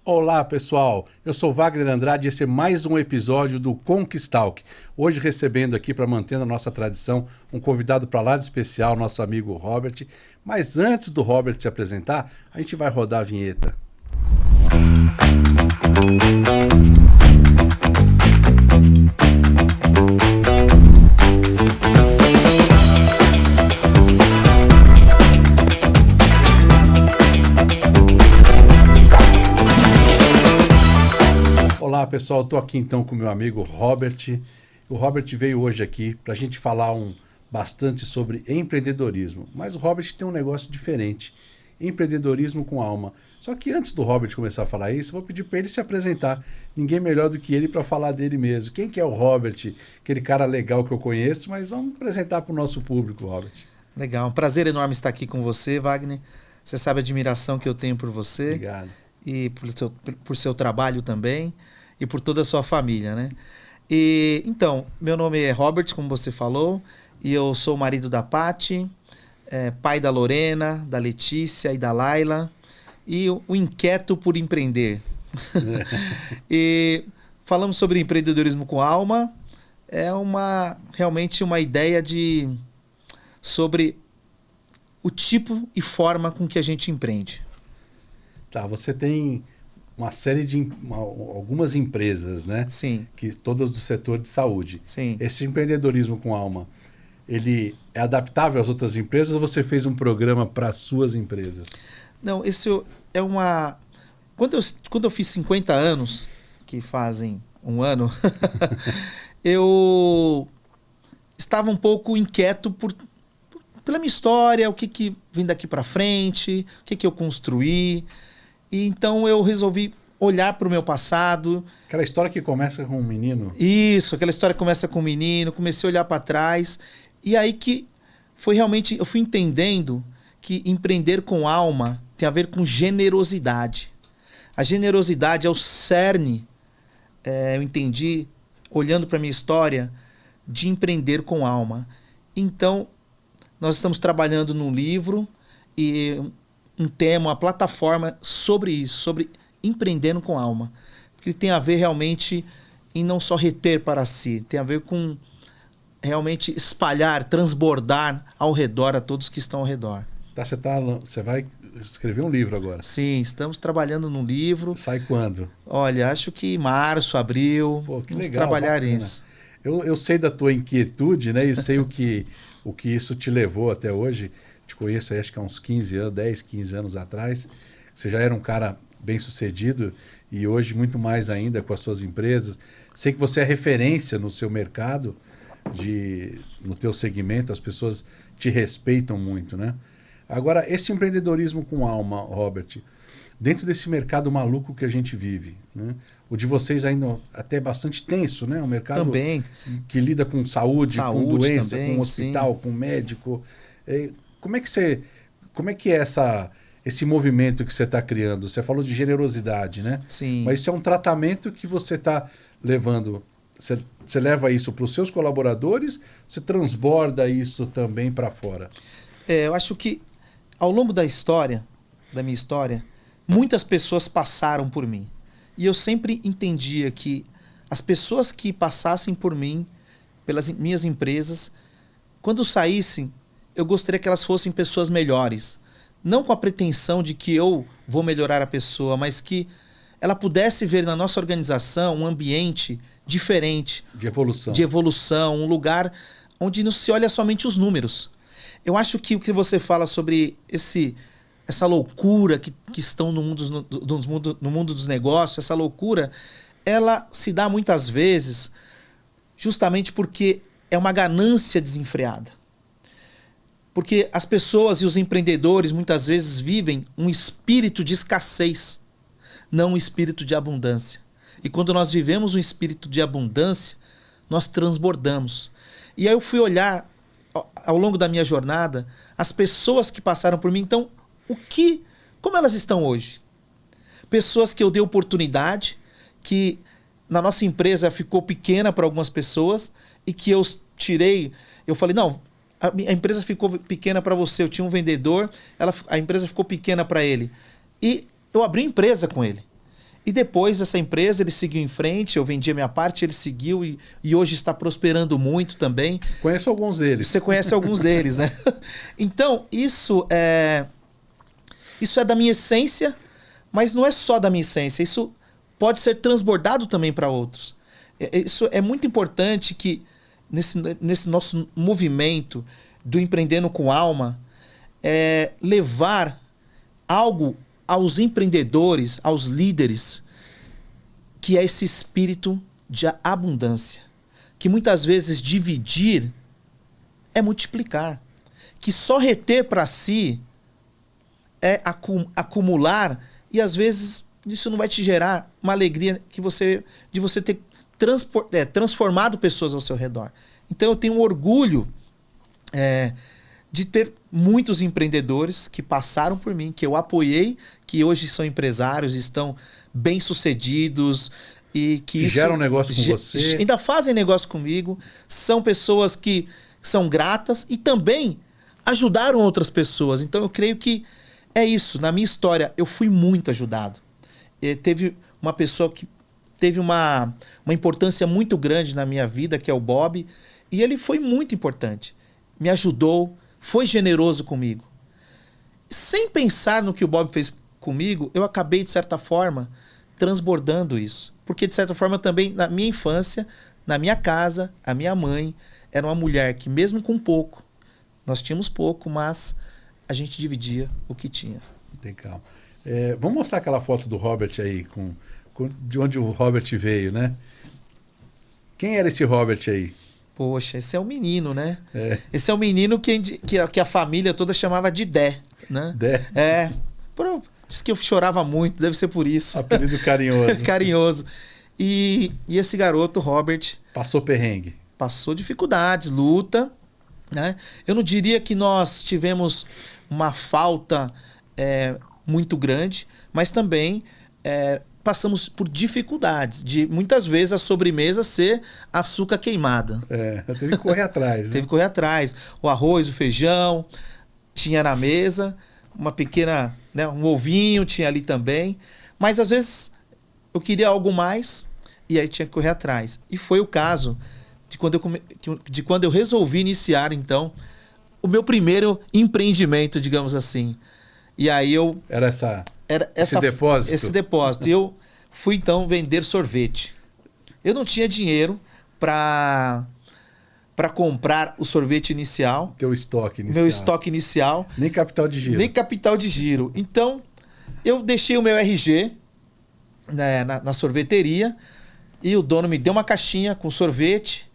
Olá pessoal, eu sou Wagner Andrade e esse é mais um episódio do Conquistalk. Hoje recebendo aqui, para manter a nossa tradição, um convidado para lá de especial, nosso amigo Robert. Mas antes do Robert se apresentar, a gente vai rodar a vinheta. Olá pessoal, estou aqui então com meu amigo Robert. O Robert veio hoje aqui para a gente falar bastante sobre empreendedorismo. Mas o Robert tem um negócio diferente, empreendedorismo com alma. Só que antes do Robert começar a falar isso, eu vou pedir para ele se apresentar. Ninguém melhor do que ele para falar dele mesmo. Quem que é o Robert? Aquele cara legal que eu conheço, mas vamos apresentar para o nosso público, Robert. Legal, um prazer enorme estar aqui com você, Wagner. Você sabe a admiração que eu tenho por você. Obrigado. E por seu trabalho também. E por toda a sua família, né? E então, meu nome é Robert, como você falou, e eu sou o marido da Paty, pai da Lorena, da Letícia e da Laila, e o inquieto por empreender. E falamos sobre empreendedorismo com alma, realmente uma ideia sobre o tipo e forma com que a gente empreende. Tá, você tem uma série de algumas empresas, né? Sim. Que todas do setor de saúde. Sim. Esse empreendedorismo com alma, ele é adaptável às outras empresas ou você fez um programa para as suas empresas? Não, isso é uma... Quando eu fiz 50 anos, que fazem um ano, eu estava um pouco inquieto pela minha história, o que vem daqui para frente, o que eu construí. E então eu resolvi olhar para o meu passado. Aquela história que começa com um menino. Isso, aquela história que começa com um menino. Comecei a olhar para trás. E aí que foi realmente... Eu fui entendendo que empreender com alma tem a ver com generosidade. A generosidade é o cerne, eu entendi, olhando para a minha história, de empreender com alma. Então, nós estamos trabalhando num livro e... um tema, uma plataforma sobre isso, sobre empreendendo com alma. Porque tem a ver realmente em não só reter para si, tem a ver com realmente espalhar, transbordar ao redor a todos que estão ao redor. Tá, você vai escrever um livro agora? Sim, estamos trabalhando num livro. Sai quando? Olha, acho que março, abril, Pô, que vamos legal, trabalhar bacana. isso. Eu sei da tua inquietude, né? E sei o que isso te levou até hoje. Te conheço aí, acho que há uns 15 anos, 10, 15 anos atrás. Você já era um cara bem sucedido e hoje muito mais ainda com as suas empresas. Sei que você é referência no seu mercado, no teu segmento, as pessoas te respeitam muito, né? Agora, esse empreendedorismo com alma, Robert, dentro desse mercado maluco que a gente vive, né? O de vocês ainda até bastante tenso, né? Um mercado também. Que lida com saúde com doença, também, com hospital, sim, com médico. Como é que é esse movimento que você está criando? Você falou de generosidade, né? Sim. Mas isso é um tratamento que você está levando. Você leva isso para os seus colaboradores? Você transborda isso também para fora? Eu acho que ao longo da minha história, muitas pessoas passaram por mim. E eu sempre entendia que as pessoas que passassem por mim, pelas minhas empresas, quando saíssem, eu gostaria que elas fossem pessoas melhores. Não com a pretensão de que eu vou melhorar a pessoa, mas que ela pudesse ver na nossa organização um ambiente diferente. De evolução. De evolução, um lugar onde não se olha somente os números. Eu acho que o que você fala sobre essa loucura que estão no mundo dos negócios, essa loucura, ela se dá muitas vezes justamente porque é uma ganância desenfreada. Porque as pessoas e os empreendedores muitas vezes vivem um espírito de escassez, não um espírito de abundância. E quando nós vivemos um espírito de abundância, nós transbordamos. E aí eu fui olhar, ao longo da minha jornada, as pessoas que passaram por mim. Então, como elas estão hoje? Pessoas que eu dei oportunidade, que na nossa empresa ficou pequena para algumas pessoas e que eu falei, não, a empresa ficou pequena para você. Eu tinha um vendedor, a empresa ficou pequena para ele. E eu abri empresa com ele. E depois essa empresa, ele seguiu em frente, eu vendi a minha parte, ele seguiu e hoje está prosperando muito também. Conheço alguns deles. Você conhece alguns deles, né? Então, isso é da minha essência, mas não é só da minha essência. Isso pode ser transbordado também para outros. Isso é muito importante que nesse nosso movimento do empreendendo com alma, levar algo aos empreendedores, aos líderes, que é esse espírito de abundância. Que muitas vezes dividir é multiplicar. Que só reter para si é acumular, e às vezes isso não vai te gerar uma alegria de você ter transformado pessoas ao seu redor. Então eu tenho um orgulho de ter muitos empreendedores que passaram por mim, que eu apoiei, que hoje são empresários, estão bem-sucedidos e que geram negócio com você. Ainda fazem negócio comigo, são pessoas que são gratas e também ajudaram outras pessoas. Então eu creio que é isso. Na minha história, eu fui muito ajudado. Teve uma pessoa que teve uma importância muito grande na minha vida, que é o Bob, e ele foi muito importante. Me ajudou, foi generoso comigo. Sem pensar no que o Bob fez comigo, eu acabei, de certa forma, transbordando isso. Porque, de certa forma, também, na minha infância, na minha casa, a minha mãe era uma mulher que, mesmo com pouco, nós tínhamos pouco, mas a gente dividia o que tinha. Legal. Vamos mostrar aquela foto do Robert aí, de onde o Robert veio, né? Quem era esse Robert aí? Poxa, esse é o menino, né? Esse é o menino que a família toda chamava de Dé, né? Dé? Diz que eu chorava muito, deve ser por isso. Apelido carinhoso. Carinhoso. E esse garoto, Robert... Passou perrengue. Passou dificuldades, luta, né? Eu não diria que nós tivemos uma falta muito grande, mas também passamos por dificuldades de muitas vezes a sobremesa ser açúcar queimada. Teve que correr atrás. Né? Teve que correr atrás. O arroz, o feijão, tinha na mesa, uma pequena, né, um ovinho tinha ali também. Mas às vezes eu queria algo mais e aí tinha que correr atrás. E foi o caso de quando eu resolvi iniciar, então, o meu primeiro empreendimento, digamos assim. E aí eu... Esse depósito? Esse depósito. E eu fui, então, vender sorvete. Eu não tinha dinheiro para comprar o sorvete inicial. Teu estoque inicial. Meu estoque inicial. Nem capital de giro. Nem capital de giro. Então, eu deixei o meu RG na sorveteria e o dono me deu uma caixinha com sorvete,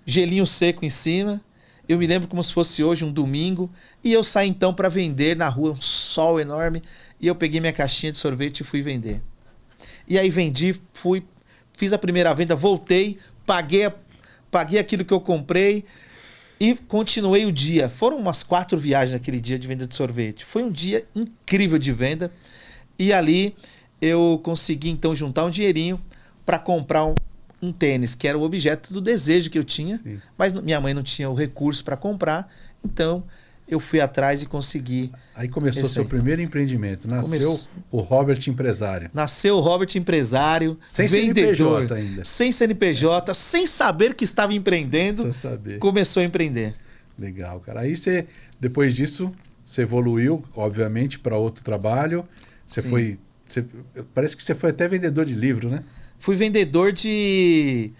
gelinho seco em cima. Eu me lembro como se fosse hoje, um domingo. E eu saí, então, para vender na rua, um sol enorme. E eu peguei minha caixinha de sorvete e fui vender. E aí vendi, fiz a primeira venda, voltei, paguei aquilo que eu comprei e continuei o dia. Foram umas 4 viagens naquele dia de venda de sorvete. Foi um dia incrível de venda. E ali eu consegui, então, juntar um dinheirinho para comprar um tênis, que era o objeto do desejo que eu tinha. Sim. Mas minha mãe não tinha o recurso para comprar. Então... eu fui atrás e consegui. Aí começou o seu primeiro empreendimento. Nasceu o Robert Empresário. Nasceu o Robert Empresário. Sem vendedor, CNPJ ainda. Sem CNPJ, sem saber que estava empreendendo. Sem saber. Começou a empreender. Legal, cara. Aí depois disso, você evoluiu, obviamente, para outro trabalho. Parece que você foi até vendedor de livro, né? Fui vendedor de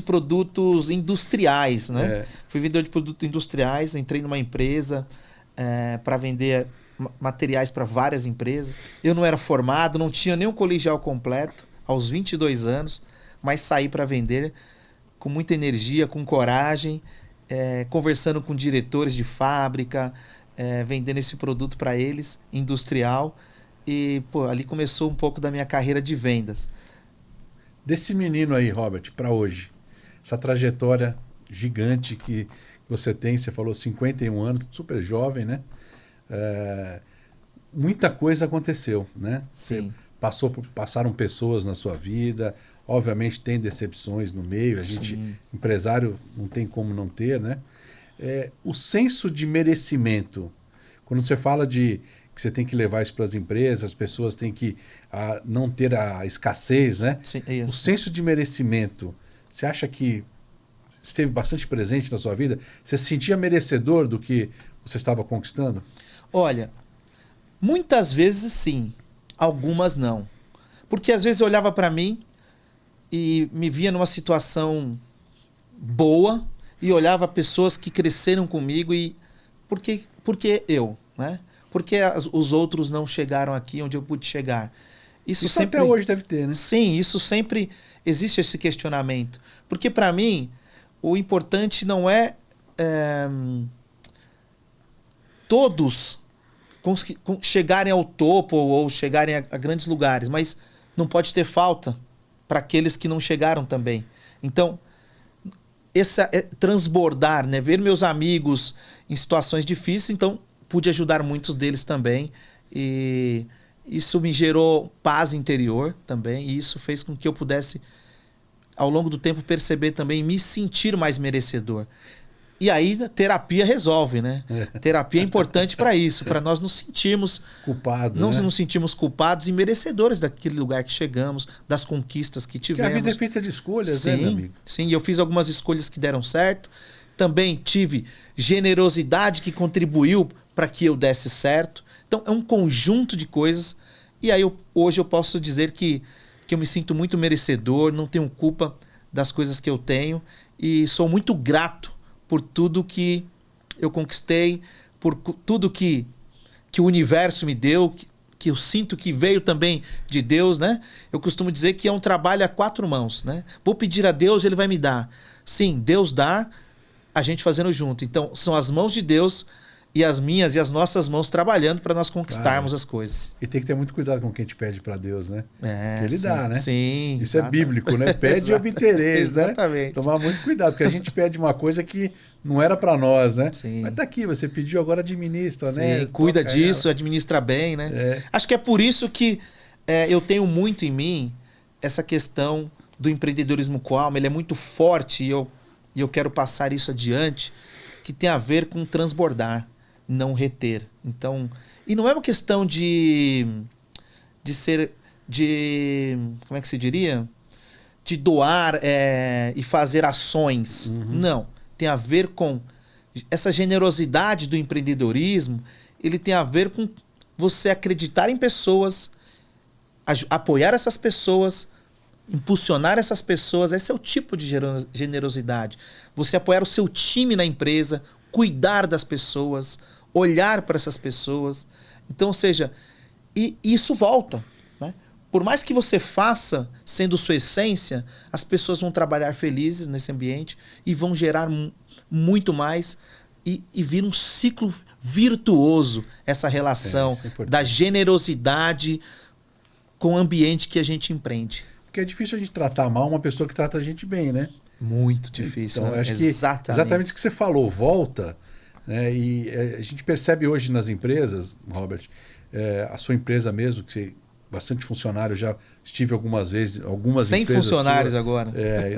produtos industriais, né? Fui vendedor de produtos industriais, entrei numa empresa para vender materiais para várias empresas. Eu não era formado, não tinha nem um colegial completo, aos 22 anos, mas saí para vender com muita energia, com coragem, conversando com diretores de fábrica, vendendo esse produto para eles, industrial. E ali começou um pouco da minha carreira de vendas. Desse menino aí, Robert, para hoje, essa trajetória gigante que você tem, você falou 51 anos, super jovem, né? Muita coisa aconteceu, né? Sim. Passaram pessoas na sua vida, obviamente tem decepções no meio, a gente, sim, empresário, não tem como não ter, né? O senso de merecimento, quando você fala de que você tem que levar isso para as empresas, as pessoas têm que não ter a escassez, né? Sim, é O isso. senso de merecimento, você acha que esteve bastante presente na sua vida? Você se sentia merecedor do que você estava conquistando? Olha, muitas vezes sim, algumas não. Porque às vezes eu olhava para mim e me via numa situação boa e olhava pessoas que cresceram comigo e por que eu, né? Por que os outros não chegaram aqui onde eu pude chegar? Isso sempre, até hoje deve ter, né? sim, isso sempre existe esse questionamento. Porque para mim o importante não é, todos chegarem ao topo ou chegarem a grandes lugares, mas não pode ter falta para aqueles que não chegaram também. Então, transbordar, né? Ver meus amigos em situações difíceis, então pude ajudar muitos deles também. E isso me gerou paz interior também. E isso fez com que eu pudesse, ao longo do tempo, perceber também, me sentir mais merecedor. E aí a terapia resolve, né? Terapia é importante para isso, para nós nos sentirmos culpados, não né? nos sentimos culpados e merecedores daquele lugar que chegamos, das conquistas que tivemos. Porque a vida é feita de escolhas, sim, né, meu amigo? Sim, eu fiz algumas escolhas que deram certo. Também tive generosidade que contribuiu para que eu desse certo. Então é um conjunto de coisas. E aí hoje eu posso dizer que eu me sinto muito merecedor, não tenho culpa das coisas que eu tenho e sou muito grato por tudo que eu conquistei, por tudo que o universo me deu, que eu sinto que veio também de Deus, né? Eu costumo dizer que é um trabalho a 4 mãos, né? Vou pedir a Deus, Ele vai me dar. Sim, Deus dá, a gente fazendo junto. Então, são as mãos de Deus e as minhas e as nossas mãos trabalhando para nós conquistarmos as coisas. E tem que ter muito cuidado com quem te pede para Deus, né? É, Ele sim, dá, né? Sim. Isso é bíblico, né? Pede e obtereis, né? Exatamente. Tomar muito cuidado, porque a gente pede uma coisa que não era para nós, né? Sim. Mas tá aqui, você pediu, agora administra, sim, né? Cuida Toca disso, ela. administra bem, né? É. Acho que é por isso que eu tenho muito em mim essa questão do empreendedorismo com alma. Ele é muito forte e eu quero passar isso adiante, que tem a ver com transbordar, não reter. Então, e não é uma questão de ser, como é que se diria? De doar e fazer ações. Uhum. Não. Tem a ver com essa generosidade do empreendedorismo. Ele tem a ver com você acreditar em pessoas, apoiar essas pessoas, impulsionar essas pessoas. Esse é o tipo de generosidade. Você apoiar o seu time na empresa, cuidar das pessoas, olhar para essas pessoas. Então, ou seja, e isso volta, né? Por mais que você faça, sendo sua essência, as pessoas vão trabalhar felizes nesse ambiente e vão gerar muito mais e vir um ciclo virtuoso, essa relação da generosidade com o ambiente que a gente empreende. Porque é difícil a gente tratar mal uma pessoa que trata a gente bem, né? Muito difícil. Então, né? acho que exatamente isso que você falou, volta, né? E a gente percebe hoje nas empresas, Robert, a sua empresa mesmo, que você bastante funcionário, já estive algumas vezes, algumas 100 empresas funcionários suas, agora.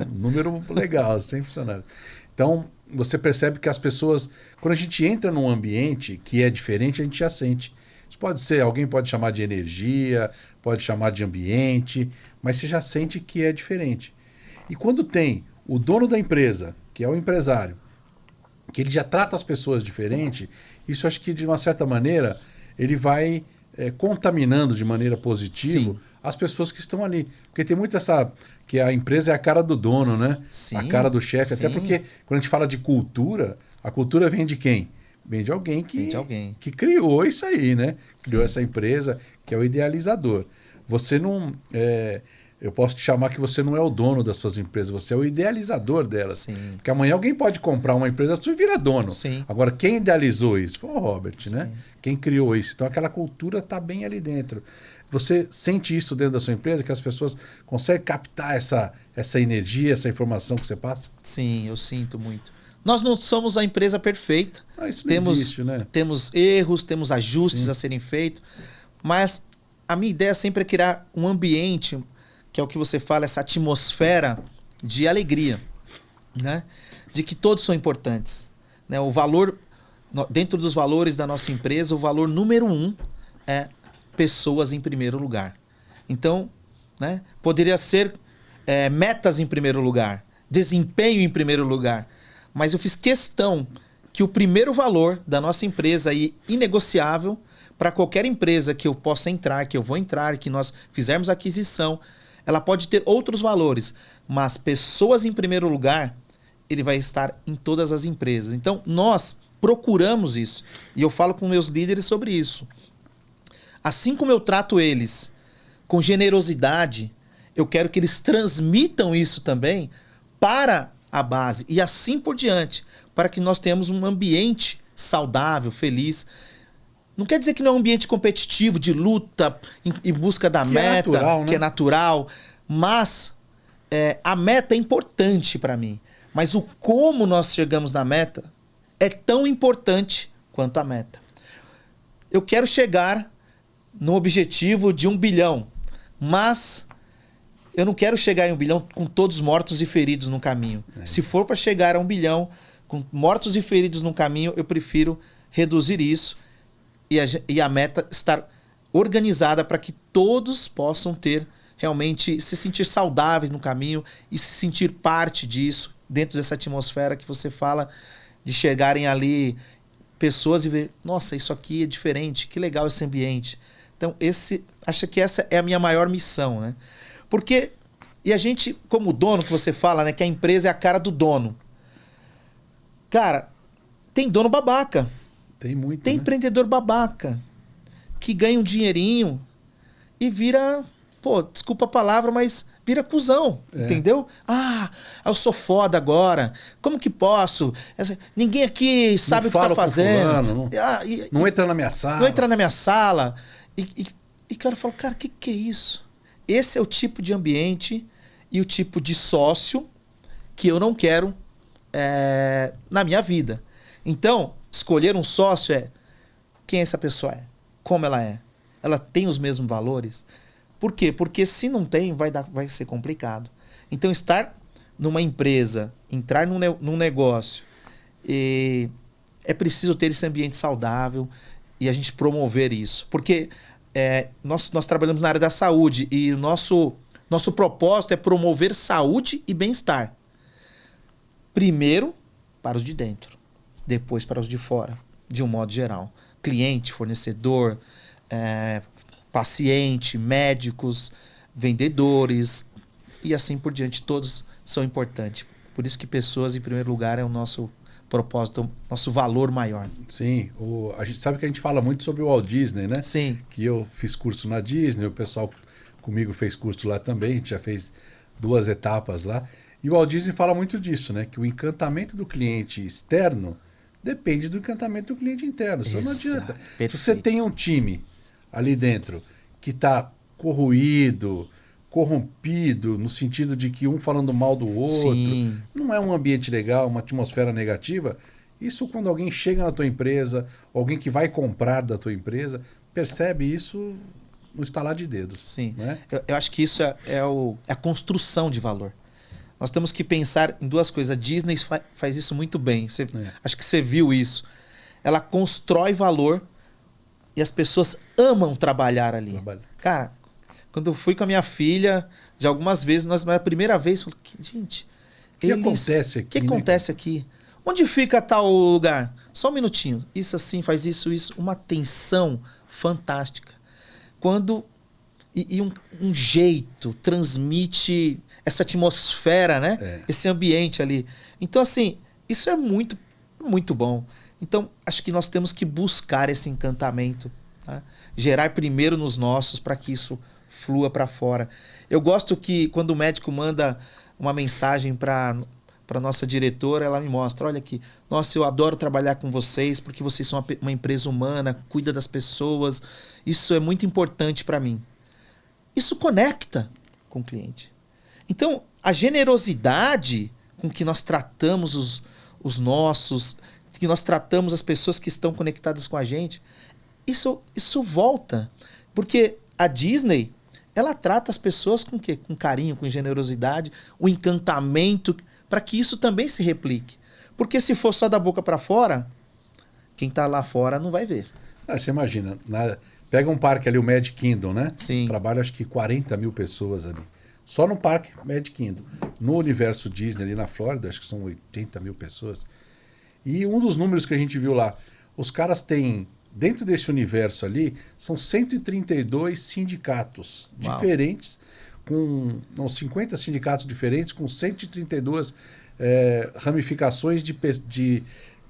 Número legal, 100 funcionários. Então, você percebe que as pessoas, quando a gente entra num ambiente que é diferente, a gente já sente. Isso pode ser, alguém pode chamar de energia, pode chamar de ambiente, mas você já sente que é diferente. E quando tem o dono da empresa, que é o empresário, que ele já trata as pessoas diferente, isso acho que de uma certa maneira ele vai contaminando de maneira positiva as pessoas que estão ali. Porque tem muito essa... que a empresa é a cara do dono, né? Sim, a cara do chefe. Até porque quando a gente fala de cultura, a cultura vem de quem? Vem de alguém que criou isso aí, né? Criou essa empresa, que é o idealizador. Você não... eu posso te chamar que você não é o dono das suas empresas, você é o idealizador delas. Sim. Porque amanhã alguém pode comprar uma empresa sua e virar dono. Sim. Agora, quem idealizou isso? Foi o Robert, né? Quem criou isso. Então, aquela cultura está bem ali dentro. Você sente isso dentro da sua empresa, que as pessoas conseguem captar essa energia, essa informação que você passa? Sim, eu sinto muito. Nós não somos a empresa perfeita. Isso não existe, né? Temos erros, temos ajustes a serem feitos, mas a minha ideia sempre é criar um ambiente, que é o que você fala, essa atmosfera de alegria, né? De que todos são importantes, né? O valor, dentro dos valores da nossa empresa, o valor número 1 é pessoas em primeiro lugar. Então, né, poderia ser metas em primeiro lugar, desempenho em primeiro lugar. Mas eu fiz questão que o primeiro valor da nossa empresa, e inegociável para qualquer empresa que eu possa entrar, que eu vou entrar, que nós fizermos aquisição, ela pode ter outros valores, mas pessoas em primeiro lugar, ele vai estar em todas as empresas. Então, nós procuramos isso. E eu falo com meus líderes sobre isso. Assim como eu trato eles com generosidade, eu quero que eles transmitam isso também para a base e assim por diante, para que nós tenhamos um ambiente saudável, feliz. Não quer dizer que não é um ambiente competitivo, de luta, em busca da meta, natural, né? Que é natural, mas a meta é importante para mim. Mas o como nós chegamos na meta é tão importante quanto a meta. Eu quero chegar no objetivo de 1 bilhão, mas eu não quero chegar em 1 bilhão com todos mortos e feridos no caminho. Se for para chegar a 1 bilhão com mortos e feridos no caminho, eu prefiro reduzir isso e a meta estar organizada para que todos possam ter realmente se sentir saudáveis no caminho e se sentir parte disso, dentro dessa atmosfera que você fala, de chegarem ali pessoas e ver, nossa, isso aqui é diferente, que legal esse ambiente. Então, acho que essa é a minha maior missão, né? Porque, e a gente, como dono que você fala, né, que a empresa é a cara do dono. Cara, tem dono babaca. Tem muito, Tem né? empreendedor babaca que ganha um dinheirinho e vira, pô, desculpa a palavra, mas vira cuzão, entendeu? Ah, eu sou foda agora. Como que posso? Ninguém aqui sabe o que tá fazendo. Fulano, não entra na minha sala. Não entra na minha sala. E cara, eu falo, cara, o que é isso? Esse é o tipo de ambiente e o tipo de sócio que eu não quero na minha vida. Então, escolher um sócio quem essa pessoa é, como ela é, ela tem os mesmos valores. Por quê? Porque se não tem, vai ser complicado. Então, estar numa empresa, entrar num negócio, é preciso ter esse ambiente saudável e a gente promover isso. Porque nós trabalhamos na área da saúde e o nosso propósito é promover saúde e bem-estar. Primeiro para os de dentro, depois para os de fora, de um modo geral. Cliente, fornecedor, paciente, médicos, vendedores e assim por diante. Todos são importantes. Por isso que pessoas em primeiro lugar é o nosso propósito, nosso valor maior. Sim, a gente sabe que a gente fala muito sobre o Walt Disney, né? Sim. Que eu fiz curso na Disney, o pessoal comigo fez curso lá também, a gente já fez 2 etapas lá. E o Walt Disney fala muito disso, né? Que o encantamento do cliente externo depende do encantamento do cliente interno. Isso não adianta. Perfeito. Se você tem um time ali dentro que está corroído, corrompido, no sentido de que um falando mal do outro, Sim. não é um ambiente legal, uma atmosfera negativa. Isso quando alguém chega na tua empresa, alguém que vai comprar da tua empresa, percebe isso no estalar de dedos. Sim. Né? Eu acho que isso é a construção de valor. Nós temos que pensar em 2 coisas. A Disney faz isso muito bem. Acho que você viu isso. Ela constrói valor e as pessoas amam trabalhar ali. Cara, quando eu fui com a minha filha, já algumas vezes, a primeira vez, eu falei, gente, o que acontece aqui? O que acontece aqui? Onde fica tal lugar? Só um minutinho. Isso assim, faz isso. Uma tensão fantástica. Um jeito transmite essa atmosfera, né? Esse ambiente ali. Então, assim, isso é muito, muito bom. Então, acho que nós temos que buscar esse encantamento, tá? Gerar primeiro nos nossos para que isso flua para fora. Eu gosto que quando o médico manda uma mensagem para nossa diretora, ela me mostra, olha aqui, nossa, eu adoro trabalhar com vocês porque vocês são uma empresa humana, cuida das pessoas. Isso é muito importante para mim. Isso conecta com o cliente. Então, a generosidade com que nós tratamos os nossos, que nós tratamos as pessoas que estão conectadas com a gente, isso volta. Porque a Disney, ela trata as pessoas com quê? Com carinho, com generosidade, o encantamento, para que isso também se replique. Porque se for só da boca para fora, quem está lá fora não vai ver. Você imagina, Pega um parque ali, o Magic Kingdom, né? Sim. Trabalha acho que 40 mil pessoas ali. Só no parque Magic Kingdom. No universo Disney ali na Flórida, acho que são 80 mil pessoas. E um dos números que a gente viu lá, os caras têm, dentro desse universo ali, são 132 sindicatos diferentes, com 50 sindicatos diferentes, com 132 ramificações de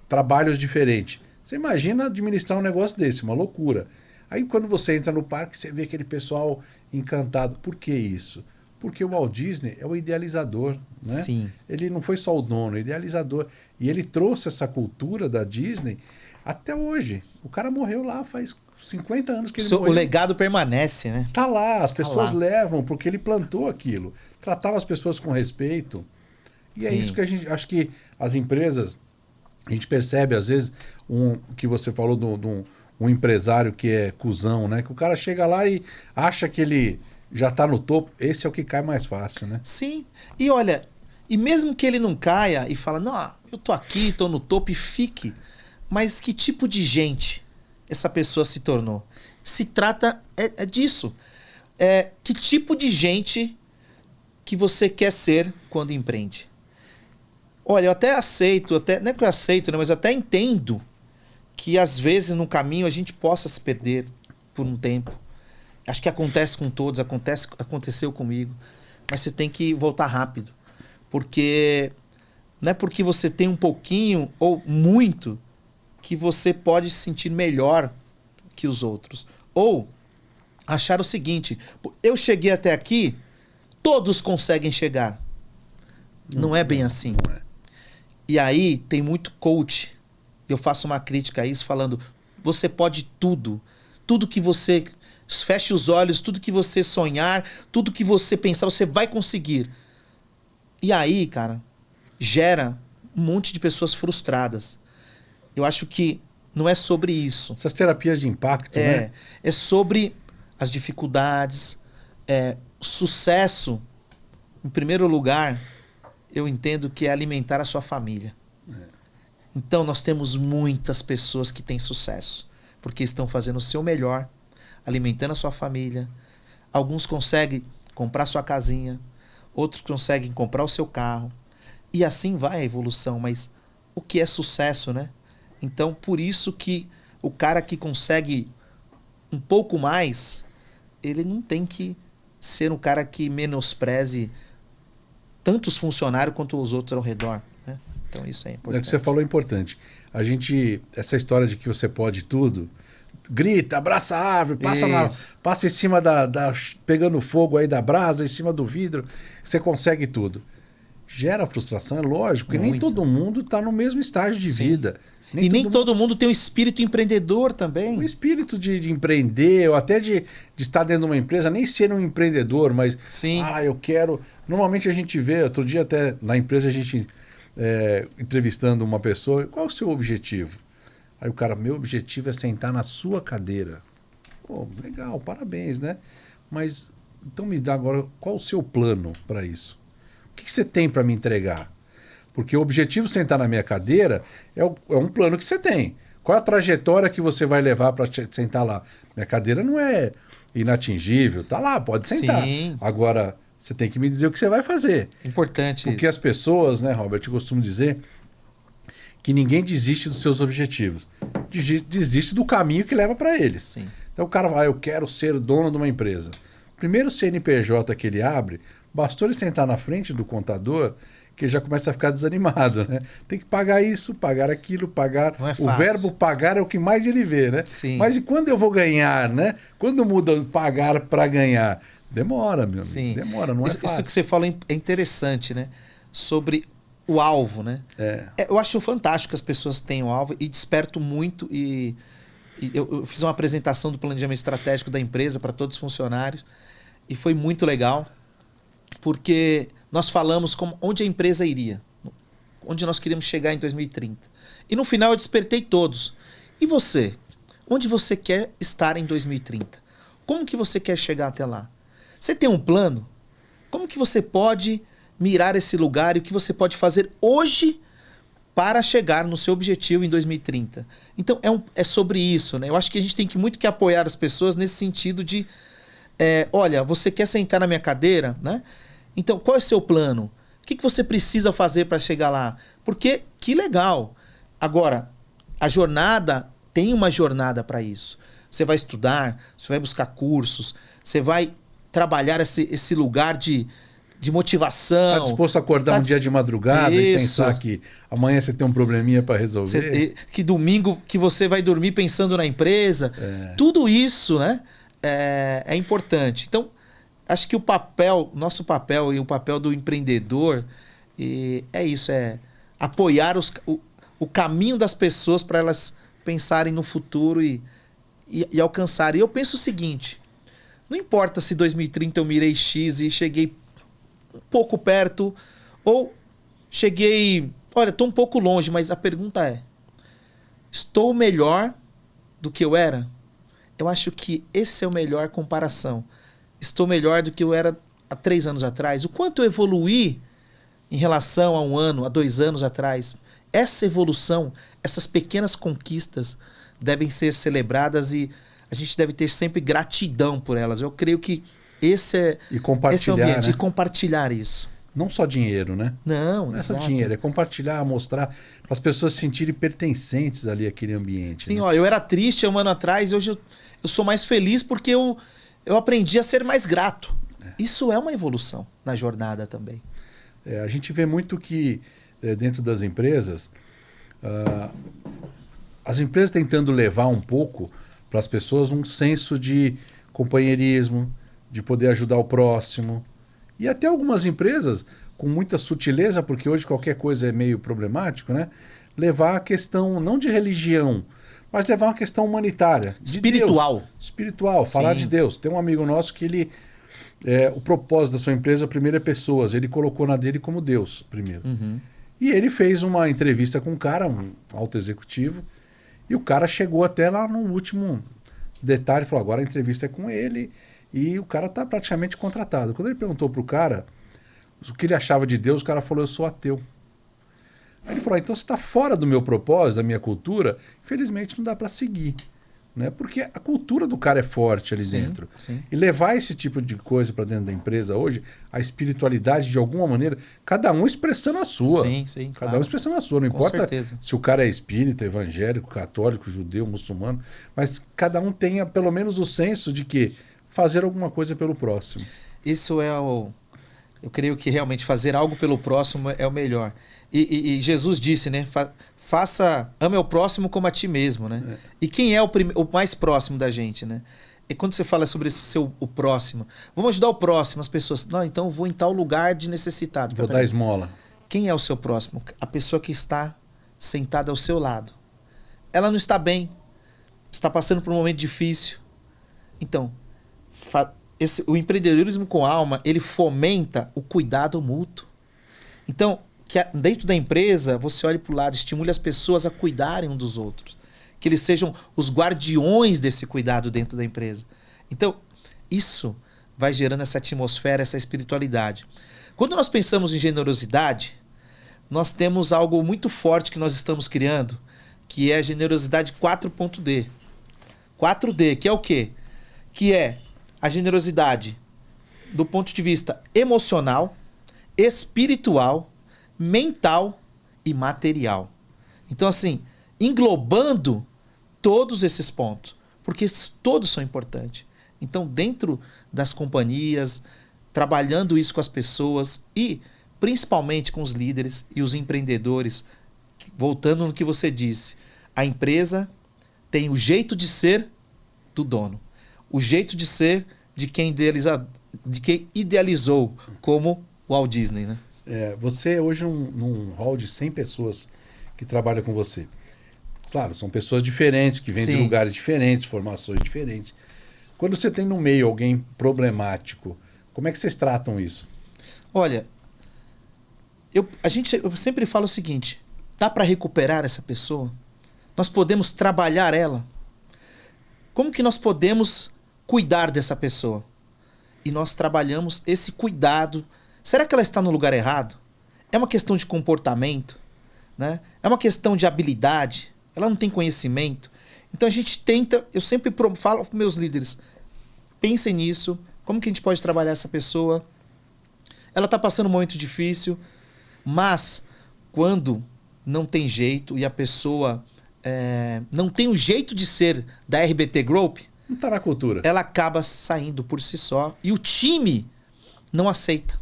trabalhos diferentes. Você imagina administrar um negócio desse, uma loucura. Aí quando você entra no parque, você vê aquele pessoal encantado. Por que isso? Porque o Walt Disney é o idealizador, né? Sim. Ele não foi só o dono, o idealizador. E ele trouxe essa cultura da Disney até hoje. O cara morreu lá faz 50 anos que ele morreu. O legado permanece, né? Tá lá, as pessoas levam, porque ele plantou aquilo. Tratava as pessoas com respeito. E é isso que a gente... Acho que as empresas... A gente percebe, às vezes, que você falou de um empresário que é cuzão, né? Que o cara chega lá e acha que ele já está no topo. Esse é o que cai mais fácil, né? Sim. E olha, e mesmo que ele não caia e fala, não, eu tô aqui, tô no topo e fique. Mas que tipo de gente essa pessoa se tornou? Se trata disso. Que tipo de gente que você quer ser quando empreende? Olha, eu até aceito, não é que eu aceito, né, mas eu até entendo que às vezes no caminho a gente possa se perder por um tempo. Acho que acontece com todos, aconteceu comigo. Mas você tem que voltar rápido. Porque não é porque você tem um pouquinho ou muito que você pode se sentir melhor que os outros. Ou achar o seguinte, eu cheguei até aqui, todos conseguem chegar. Não é bem assim. Não é. E aí tem muito coach. Eu faço uma crítica a isso falando, você pode tudo. Tudo que você feche os olhos, tudo que você sonhar, tudo que você pensar, você vai conseguir. E aí, cara, gera um monte de pessoas frustradas. Eu acho que não é sobre isso. Essas terapias de impacto, né? É sobre as dificuldades, sucesso. Em primeiro lugar, eu entendo que é alimentar a sua família. Então, nós temos muitas pessoas que têm sucesso, porque estão fazendo o seu melhor, alimentando a sua família. Alguns conseguem comprar sua casinha, outros conseguem comprar o seu carro. E assim vai a evolução, mas o que é sucesso, né? Então, por isso que o cara que consegue um pouco mais, ele não tem que ser um cara que menospreze tanto os funcionários quanto os outros ao redor, né? Então isso é importante. O que você falou é importante. Essa história de que você pode tudo, grita, abraça a árvore, passa em cima pegando fogo aí da brasa, em cima do vidro, você consegue tudo. Gera frustração, é lógico, porque nem todo mundo está no mesmo estágio de vida. Nem todo mundo tem um espírito empreendedor também. O espírito de empreender, ou até de estar dentro de uma empresa, nem ser um empreendedor, mas eu quero... Normalmente a gente vê, outro dia até na empresa a gente entrevistando uma pessoa, qual é o seu objetivo? Aí o cara, meu objetivo é sentar na sua cadeira. Pô, legal, parabéns, né? Mas então me dá agora, qual o seu plano para isso? O que você tem para me entregar? Porque o objetivo de sentar na minha cadeira é um plano que você tem. Qual é a trajetória que você vai levar para sentar lá? Minha cadeira não é inatingível, tá lá, pode sentar. Sim. Agora, você tem que me dizer o que você vai fazer. Importante. Porque as pessoas, né, Robert, eu costumo dizer que ninguém desiste dos seus objetivos. Desiste do caminho que leva para eles. Sim. Então o cara vai, eu quero ser dono de uma empresa. Primeiro CNPJ que ele abre, bastou ele sentar na frente do contador que ele já começa a ficar desanimado, né? Tem que pagar isso, pagar aquilo, pagar. Não é fácil. O verbo pagar é o que mais ele vê, né? Sim. Mas e quando eu vou ganhar, né? Quando muda pagar para ganhar? Demora, meu amigo. Sim. Demora, não é fácil. Isso que você falou é interessante, né? Sobre o alvo, né? Eu acho fantástico que as pessoas tenham alvo e desperto muito. E eu fiz uma apresentação do planejamento estratégico da empresa para todos os funcionários e foi muito legal, porque nós falamos onde a empresa iria, onde nós queríamos chegar em 2030. E no final eu despertei todos. E você? Onde você quer estar em 2030? Como que você quer chegar até lá? Você tem um plano? Como que você pode mirar esse lugar e o que você pode fazer hoje para chegar no seu objetivo em 2030. Então, é sobre isso, né? Eu acho que a gente tem muito que apoiar as pessoas nesse sentido de, olha, você quer sentar na minha cadeira, né? Então, qual é o seu plano? O que você precisa fazer para chegar lá? Porque, que legal. Agora, a jornada, tem uma jornada para isso. Você vai estudar, você vai buscar cursos, você vai trabalhar esse lugar de motivação. Está disposto a acordar um dia de madrugada e pensar que amanhã você tem um probleminha para resolver? Que domingo que você vai dormir pensando na empresa. Tudo isso, né, é importante. Então, acho que nosso papel e o papel do empreendedor é isso, apoiar o caminho das pessoas para elas pensarem no futuro e alcançarem. E eu penso o seguinte, não importa se 2030 eu mirei X e cheguei um pouco perto, ou cheguei, olha, estou um pouco longe, mas a pergunta é, estou melhor do que eu era? Eu acho que esse é o melhor comparação. Estou melhor do que eu era há 3 anos atrás. O quanto eu evoluí em relação a 1 ano, a 2 anos atrás. Essa evolução, essas pequenas conquistas devem ser celebradas e a gente deve ter sempre gratidão por elas. Eu creio que esse é o ambiente, né? E compartilhar isso. Não só dinheiro, né? Não é só dinheiro, é compartilhar, mostrar, para as pessoas se sentirem pertencentes ali àquele ambiente. Sim, né? ó, eu era triste 1 ano atrás, hoje eu sou mais feliz porque eu aprendi a ser mais grato. Isso é uma evolução na jornada também. A gente vê muito que dentro das empresas, as empresas tentando levar um pouco para as pessoas um senso de companheirismo, de poder ajudar o próximo. E até algumas empresas, com muita sutileza, porque hoje qualquer coisa é meio problemático, né? Levar a questão, não de religião, mas levar uma questão humanitária. Espiritual. Deus. Espiritual, falar de Deus. Tem um amigo nosso que ele... o propósito da sua empresa, primeiro é pessoas. Ele colocou na dele como Deus, primeiro. Uhum. E ele fez uma entrevista com um cara, um alto executivo, e o cara chegou até lá no último detalhe, falou, agora a entrevista é com ele, e o cara está praticamente contratado. Quando ele perguntou para o cara o que ele achava de Deus, o cara falou, eu sou ateu. Aí ele falou, então você está fora do meu propósito, da minha cultura, infelizmente não dá para seguir. Né? Porque a cultura do cara é forte ali dentro. Sim. E levar esse tipo de coisa para dentro da empresa hoje, a espiritualidade de alguma maneira, cada um expressando a sua. Sim, cada um expressando a sua. Não importa certeza. se o cara é espírita, evangélico, católico, judeu, muçulmano, mas cada um tenha pelo menos o senso de que fazer alguma coisa pelo próximo. Isso eu creio que realmente fazer algo pelo próximo é o melhor. E Jesus disse, né? Ame ao próximo como a ti mesmo, né? E quem é o mais próximo da gente, né? E quando você fala sobre o próximo, vamos ajudar o próximo, as pessoas, não, então eu vou em tal lugar de necessitado. Vou dar esmola. Quem é o seu próximo? A pessoa que está sentada ao seu lado. Ela não está bem, está passando por um momento difícil. Então, o empreendedorismo com alma, ele fomenta o cuidado mútuo. Então, que dentro da empresa, você olhe para o lado, estimule as pessoas a cuidarem um dos outros. Que eles sejam os guardiões desse cuidado dentro da empresa. Então, isso vai gerando essa atmosfera, essa espiritualidade. Quando nós pensamos em generosidade, nós temos algo muito forte que nós estamos criando, que é a generosidade 4.D. 4D, que é o quê? Que é a generosidade do ponto de vista emocional, espiritual, mental e material. Então, assim, englobando todos esses pontos, porque todos são importantes. Então, dentro das companhias, trabalhando isso com as pessoas e principalmente com os líderes e os empreendedores, voltando no que você disse, a empresa tem o jeito de ser do dono, o jeito de ser de quem idealizou, como o Walt Disney, né? Você hoje num hall de 100 pessoas que trabalham com você. Claro, são pessoas diferentes, que vêm de lugares diferentes, formações diferentes. Quando você tem no meio alguém problemático, como é que vocês tratam isso? Olha, eu sempre falo o seguinte, dá para recuperar essa pessoa? Nós podemos trabalhar ela? Como que nós podemos cuidar dessa pessoa? E nós trabalhamos esse cuidado. Será que ela está no lugar errado? É uma questão de comportamento? né? É uma questão de habilidade, ela não tem conhecimento. Então a gente tenta, eu sempre falo para meus líderes, pensem nisso, como que a gente pode trabalhar essa pessoa? Ela está passando um momento difícil, mas quando não tem jeito e a pessoa não tem o jeito de ser da RBT Group, Não está na cultura. ela acaba saindo por si só e o time não aceita.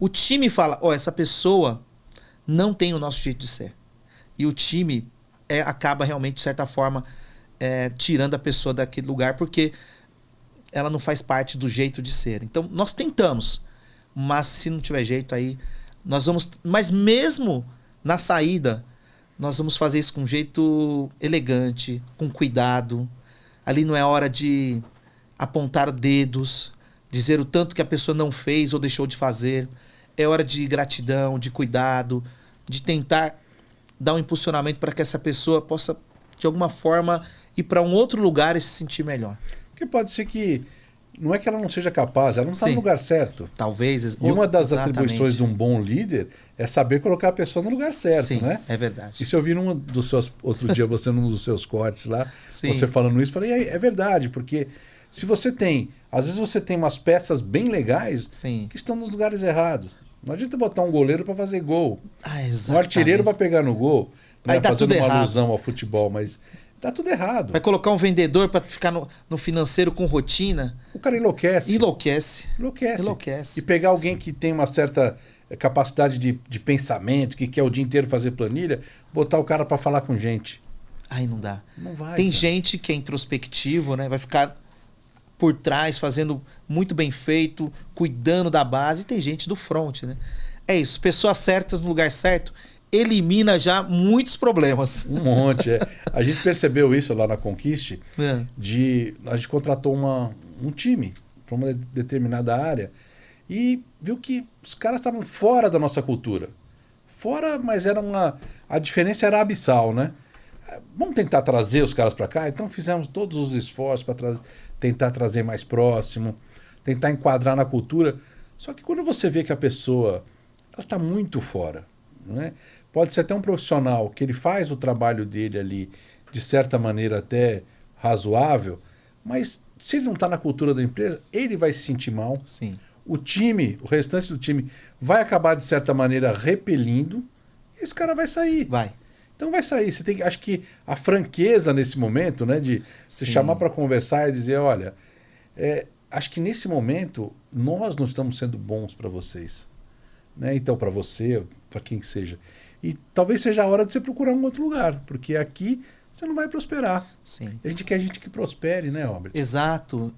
O time fala, essa pessoa não tem o nosso jeito de ser. E o time acaba realmente, de certa forma, tirando a pessoa daquele lugar porque ela não faz parte do jeito de ser. Então, nós tentamos, mas se não tiver jeito aí, nós vamos... Mas mesmo na saída, nós vamos fazer isso com um jeito elegante, com cuidado. Ali não é hora de apontar dedos, dizer o tanto que a pessoa não fez ou deixou de fazer. É hora de gratidão, de cuidado, de tentar dar um impulsionamento para que essa pessoa possa, de alguma forma, ir para um outro lugar e se sentir melhor. Porque pode ser que... Não é que ela não seja capaz, ela não está Sim. no lugar certo. Talvez. E uma das exatamente. atribuições de um bom líder é saber colocar a pessoa no lugar certo, Sim, né? é verdade. Isso eu vi outro dia, você num dos seus cortes lá, Sim. você falando isso, falei, é verdade, porque se você tem, às vezes você tem umas peças bem legais Sim. que estão nos lugares errados. Não adianta botar um goleiro para fazer gol, Exatamente. um artilheiro para pegar no gol, né? Aí dá Fazendo tudo uma errado. alusão ao futebol, mas tá tudo errado. Vai colocar um vendedor para ficar no financeiro com rotina. O cara enlouquece. Enlouquece. E pegar alguém que tem uma certa capacidade de pensamento, que quer o dia inteiro fazer planilha, botar o cara para falar com gente. Aí não dá. Não vai. Tem cara. gente que é introspectivo, né? Vai ficar por trás, fazendo muito bem feito, cuidando da base. E tem gente do front, né? É isso. Pessoas certas no lugar certo elimina já muitos problemas. Um monte, A gente percebeu isso lá na Conquiste, a gente contratou um time para uma determinada área e viu que os caras estavam fora da nossa cultura. Fora, mas a diferença era abissal, né? Vamos tentar trazer os caras para cá? Então fizemos todos os esforços para tentar trazer mais próximo, tentar enquadrar na cultura. Só que quando você vê que a pessoa está muito fora, né? Pode ser até um profissional que ele faz o trabalho dele ali de certa maneira até razoável, mas se ele não está na cultura da empresa, ele vai se sentir mal. Sim. O restante do time vai acabar de certa maneira repelindo e esse cara vai sair. Vai. Então vai sair. Você tem, acho que a franqueza nesse momento, né, de se chamar para conversar e dizer, olha, acho que nesse momento nós não estamos sendo bons para vocês, né? Então para você, para quem que seja. E talvez seja a hora de você procurar um outro lugar, porque aqui você não vai prosperar. Sim. A gente quer gente que prospere, né, Robert? Exato.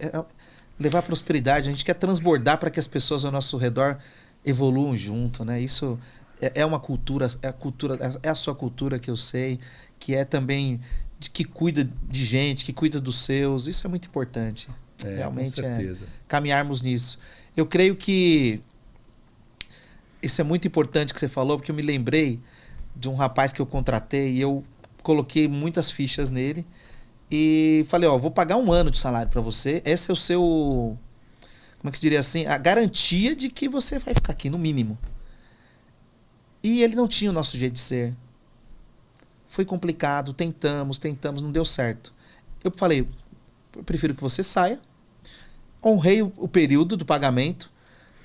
Levar prosperidade, a gente quer transbordar para que as pessoas ao nosso redor evoluam junto, né? Isso é uma cultura, é a sua cultura que eu sei, que é também que cuida de gente, que cuida dos seus. Isso é muito importante. Realmente com certeza. Caminharmos nisso. Eu creio que isso é muito importante que você falou, porque eu me lembrei de um rapaz que eu contratei e eu coloquei muitas fichas nele e falei, vou pagar 1 ano de salário para você. Esse é o seu, como é que se diria assim, a garantia de que você vai ficar aqui, no mínimo. E ele não tinha o nosso jeito de ser. Foi complicado, tentamos, não deu certo. Eu falei, eu prefiro que você saia. Honrei o período do pagamento,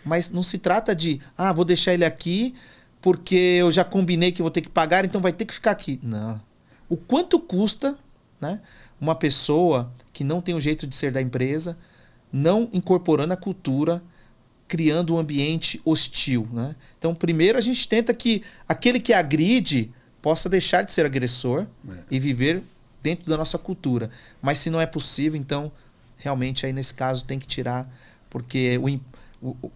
mas não se trata de, vou deixar ele aqui porque eu já combinei que vou ter que pagar, então vai ter que ficar aqui. Não. O quanto custa, né, uma pessoa que não tem o jeito de ser da empresa, não incorporando a cultura, criando um ambiente hostil, né? Então, primeiro a gente tenta que aquele que agride possa deixar de ser agressor e viver dentro da nossa cultura. Mas se não é possível, então, realmente aí nesse caso tem que tirar, porque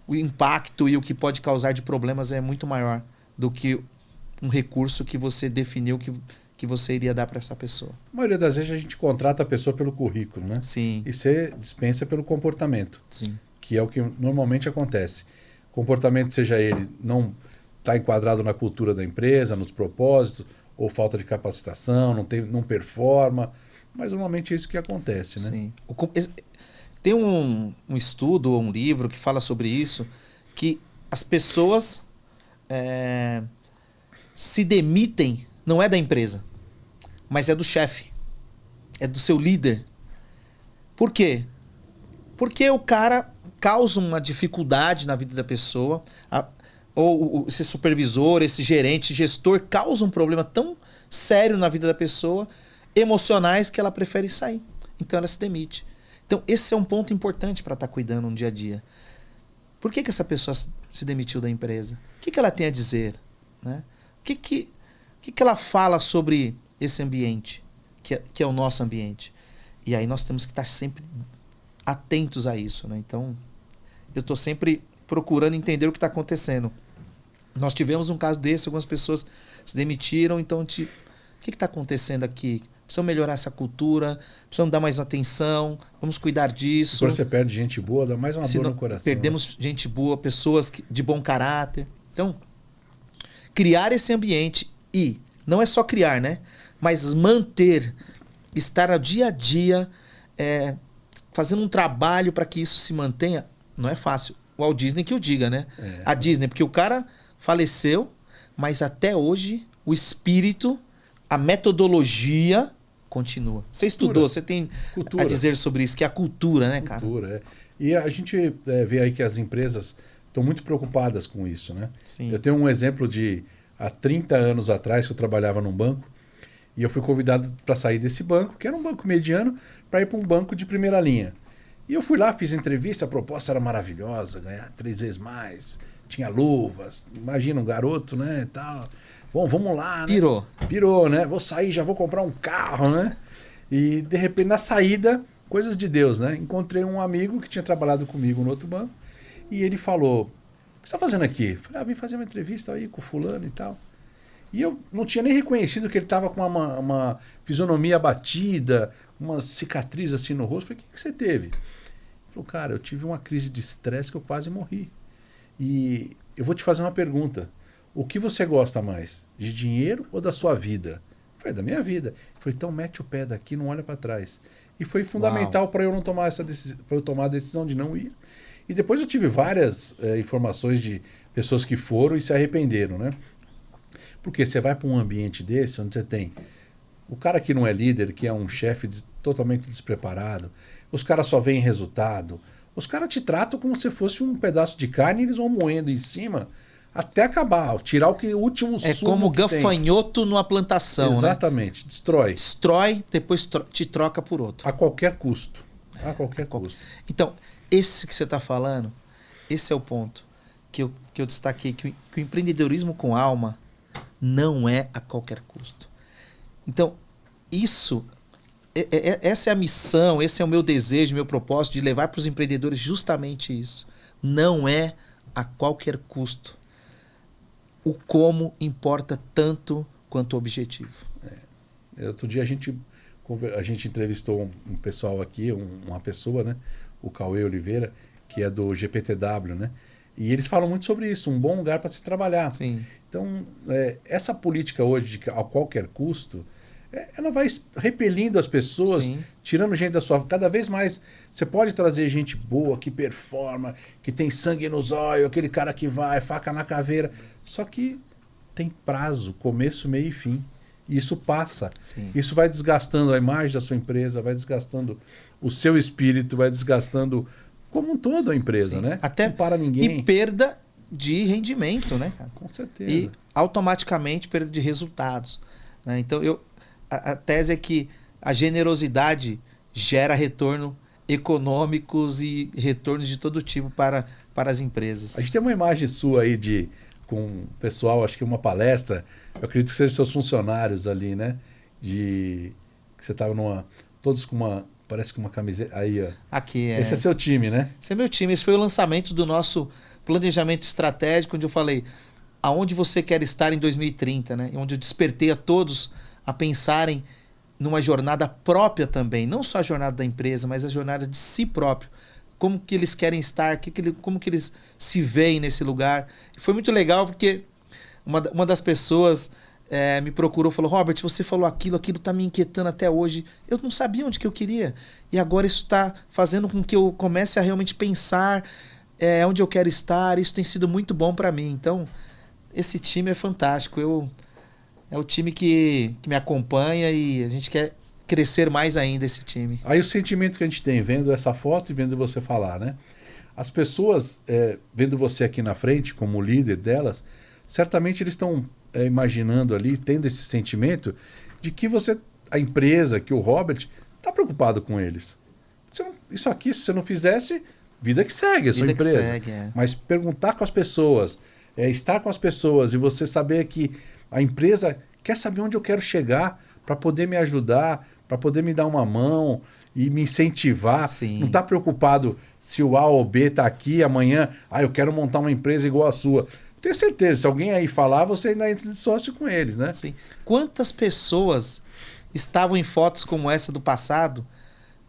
o impacto e o que pode causar de problemas é muito maior do que um recurso que você definiu que você iria dar para essa pessoa. A maioria das vezes a gente contrata a pessoa pelo currículo, né? Sim. E você dispensa pelo comportamento. Sim. Que é o que normalmente acontece. Comportamento, seja ele não está enquadrado na cultura da empresa, nos propósitos, ou falta de capacitação, não performa, mas normalmente é isso que acontece, né? Sim. Tem um estudo ou um livro que fala sobre isso, que as pessoas se demitem não é da empresa, mas é do chefe, é do seu líder. Por quê? Porque o cara causa uma dificuldade na vida da pessoa, ou esse supervisor, esse gerente, gestor causa um problema tão sério na vida da pessoa, emocionais, que ela prefere sair. Então ela se demite. Então esse é um ponto importante para estar cuidando no dia a dia. Por que essa pessoa se demitiu da empresa? O que ela tem a dizer? Né? O que ela fala sobre esse ambiente, que é o nosso ambiente? E aí nós temos que estar sempre atentos a isso. Né? Então, eu estou sempre procurando entender o que está acontecendo. Nós tivemos um caso desse, algumas pessoas se demitiram, então o que está acontecendo aqui? Precisamos melhorar essa cultura, precisamos dar mais atenção, vamos cuidar disso. Quando você perde gente boa, dá mais uma dor no coração. Perdemos gente boa, pessoas de bom caráter. Então, criar esse ambiente e, não é só criar, né? Mas manter, estar ao dia a dia, fazendo um trabalho para que isso se mantenha, não é fácil. O Walt Disney que o diga, né? A Disney, porque o cara faleceu, mas até hoje o espírito, a metodologia continua. Você estudou, você tem a dizer sobre isso, que é a cultura, né, cara? Cultura, E a gente vê aí que as empresas estão muito preocupadas com isso, né? Sim. Eu tenho um exemplo de há 30 anos atrás, que eu trabalhava num banco, e eu fui convidado para sair desse banco, que era um banco mediano, para ir para um banco de primeira linha. E eu fui lá, fiz entrevista, a proposta era maravilhosa, ganhar 3 vezes mais, tinha luvas, imagina um garoto, né, tal. Bom, vamos lá, né? Pirou, né? Vou sair, já vou comprar um carro, né? E, de repente, na saída, coisas de Deus, né? Encontrei um amigo que tinha trabalhado comigo no outro banco e ele falou, o que você está fazendo aqui? Eu falei, vim fazer uma entrevista aí com o fulano e tal. E eu não tinha nem reconhecido que ele estava com uma fisionomia abatida, uma cicatriz assim no rosto. Eu falei, o que você teve? Ele falou, cara, eu tive uma crise de estresse que eu quase morri. E eu vou te fazer uma pergunta. O que você gosta mais? De dinheiro ou da sua vida? Eu falei, da minha vida. Ele falou, então mete o pé daqui, não olha para trás. E foi fundamental para eu não tomar essa decisão, para eu tomar a decisão de não ir. E depois eu tive várias informações de pessoas que foram e se arrependeram, né? Porque você vai para um ambiente desse, onde você tem o cara que não é líder, que é um chefe totalmente despreparado, os caras só veem resultado, os caras te tratam como se fosse um pedaço de carne e eles vão moendo em cima até acabar, tirar o último sumo. É como gafanhoto numa plantação, exatamente, né? Destrói. Destrói, depois te troca por outro. A qualquer custo. A qualquer custo. Então, esse que você está falando, esse é o ponto que eu destaquei, que o empreendedorismo com alma não é a qualquer custo. Então, essa é a missão, esse é o meu desejo, meu propósito de levar para os empreendedores justamente isso. Não é a qualquer custo. O como importa tanto quanto o objetivo. Outro dia a gente entrevistou um pessoal aqui, uma pessoa, né? O Cauê Oliveira, que é do GPTW, né? E eles falam muito sobre isso, um bom lugar para se trabalhar. Sim. Então, essa política hoje de a qualquer custo, ela vai repelindo as pessoas, sim, tirando gente da sua... Cada vez mais você pode trazer gente boa, que performa, que tem sangue nos olhos, aquele cara que vai, faca na caveira. Só que tem prazo, começo, meio e fim. E isso passa. Sim. Isso vai desgastando a imagem da sua empresa, vai desgastando o seu espírito, vai desgastando como um todo a empresa, sim, né? Até não para ninguém. E perda de rendimento, né, cara? Com certeza. E automaticamente perda de resultados. Né? Então, a tese é que a generosidade gera retorno econômicos e retornos de todo tipo para as empresas. A gente tem uma imagem sua aí com o pessoal, acho que uma palestra, eu acredito que sejam seus funcionários ali, né? Que você estava todos com parece que uma camiseta, aí, ó. Aqui, Esse é seu time, né? Esse é meu time, esse foi o lançamento do nosso planejamento estratégico, onde eu falei aonde você quer estar em 2030, né? Onde eu despertei a todos a pensarem numa jornada própria também, não só a jornada da empresa, mas a jornada de si próprio. Como que eles querem estar, como que eles se veem nesse lugar. E foi muito legal porque uma das pessoas me procurou e falou, Robert, você falou aquilo está me inquietando até hoje. Eu não sabia onde que eu queria. E agora isso está fazendo com que eu comece a realmente pensar onde eu quero estar. Isso tem sido muito bom para mim. Então, esse time é fantástico. Eu é o time que me acompanha e a gente quer crescer mais ainda esse time. Aí o sentimento que a gente tem vendo essa foto e vendo você falar, né? As pessoas, vendo você aqui na frente como líder delas, certamente eles estão imaginando ali, tendo esse sentimento de que a empresa, que o Robert, está preocupado com eles. Isso aqui, se você não fizesse, vida que segue, a sua empresa. Que segue, Mas perguntar com as pessoas, estar com as pessoas e você saber que a empresa quer saber onde eu quero chegar para poder me ajudar, para poder me dar uma mão e me incentivar. Sim. Não está preocupado se o A ou B está aqui amanhã, eu quero montar uma empresa igual a sua. Tenho certeza, se alguém aí falar, você ainda entra de sócio com eles, né? Sim. Quantas pessoas estavam em fotos como essa do passado?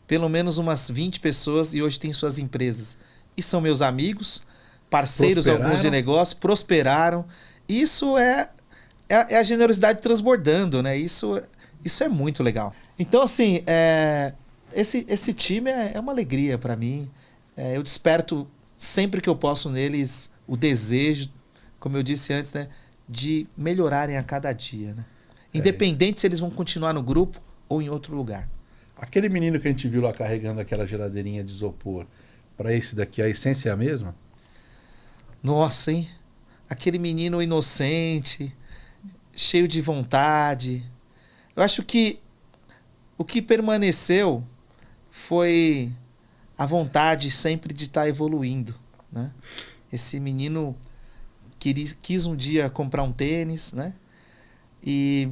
Pelo menos umas 20 pessoas e hoje têm suas empresas. E são meus amigos, parceiros alguns de negócio, prosperaram. Isso é a generosidade transbordando, né? Isso é muito legal. Então, assim, esse time é uma alegria para mim. Eu desperto sempre que eu posso neles o desejo, como eu disse antes, né, de melhorarem a cada dia, né? Independente se eles vão continuar no grupo ou em outro lugar. Aquele menino que a gente viu lá carregando aquela geladeirinha de isopor, para esse daqui, a essência é a mesma? Nossa, hein? Aquele menino inocente, cheio de vontade. Eu acho que o que permaneceu foi a vontade sempre de estar evoluindo, né? Esse menino quis um dia comprar um tênis, né? E